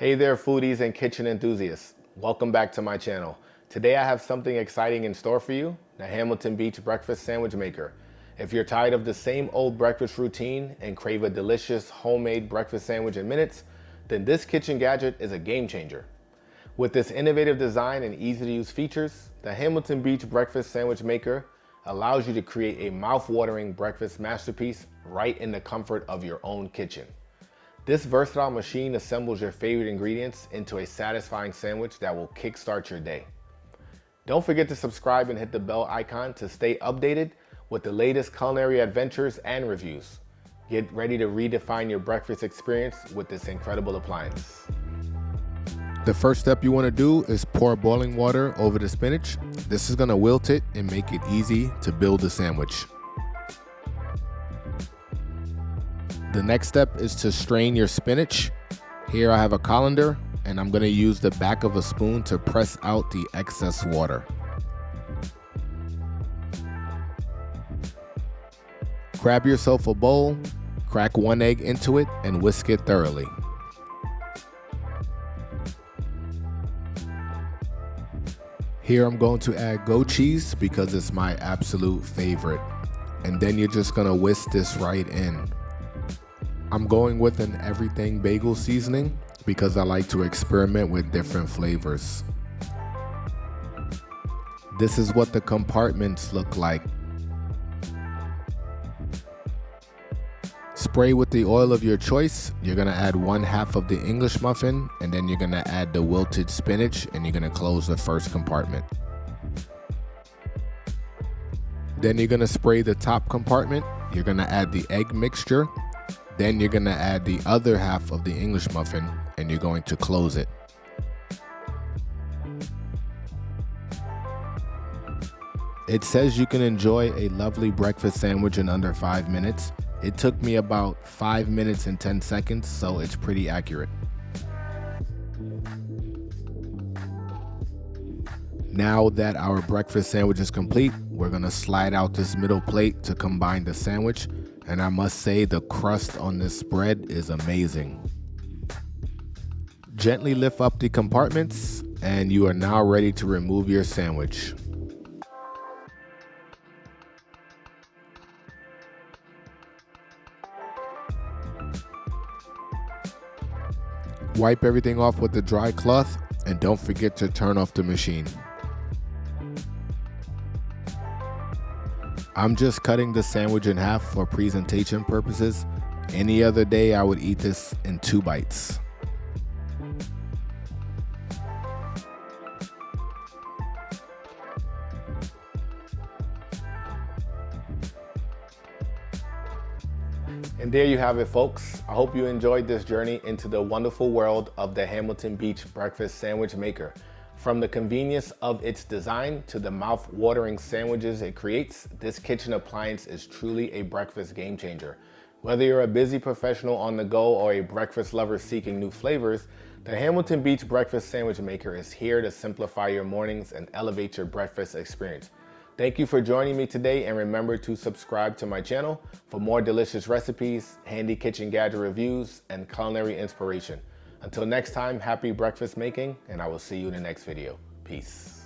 Hey there, foodies and kitchen enthusiasts. Welcome back to my channel. Today I have something exciting in store for you, the Hamilton Beach Breakfast Sandwich Maker. If you're tired of the same old breakfast routine and crave a delicious homemade breakfast sandwich in minutes, then this kitchen gadget is a game changer. With this innovative design and easy to use features, the Hamilton Beach Breakfast Sandwich Maker allows you to create a mouth-watering breakfast masterpiece right in the comfort of your own kitchen. This versatile machine assembles your favorite ingredients into a satisfying sandwich that will kickstart your day. Don't forget to subscribe and hit the bell icon to stay updated with the latest culinary adventures and reviews. Get ready to redefine your breakfast experience with this incredible appliance. The first step you want to do is pour boiling water over the spinach. This is going to wilt it and make it easy to build the sandwich. The next step is to strain your spinach. Here I have a colander and I'm going to use the back of a spoon to press out the excess water. Grab yourself a bowl, crack one egg into it and whisk it thoroughly. Here I'm going to add goat cheese because it's my absolute favorite. And then you're just going to whisk this right in. I'm going with an everything bagel seasoning because I like to experiment with different flavors. This is what the compartments look like. Spray with the oil of your choice. You're gonna add 1/2 of the English muffin and then you're gonna add the wilted spinach and you're gonna close the first compartment. Then you're gonna spray the top compartment. You're gonna add the egg mixture. Then you're gonna add the other half of the English muffin and you're going to close it. It says you can enjoy a lovely breakfast sandwich in under 5 minutes. It took me about 5 minutes and 10 seconds, so it's pretty accurate. Now that our breakfast sandwich is complete, we're gonna slide out this middle plate to combine the sandwich. And I must say the crust on this bread is amazing. Gently lift up the compartments and you are now ready to remove your sandwich. Wipe everything off with the dry cloth and don't forget to turn off the machine. I'm just cutting the sandwich in half for presentation purposes. Any other day I would eat this in 2 bites. And there you have it, folks. I hope you enjoyed this journey into the wonderful world of the Hamilton Beach Breakfast Sandwich Maker. From the convenience of its design to the mouth-watering sandwiches it creates, this kitchen appliance is truly a breakfast game changer. Whether you're a busy professional on the go or a breakfast lover seeking new flavors, the Hamilton Beach Breakfast Sandwich Maker is here to simplify your mornings and elevate your breakfast experience. Thank you for joining me today, and remember to subscribe to my channel for more delicious recipes, handy kitchen gadget reviews, and culinary inspiration. Until next time, happy breakfast making, and I will see you in the next video. Peace.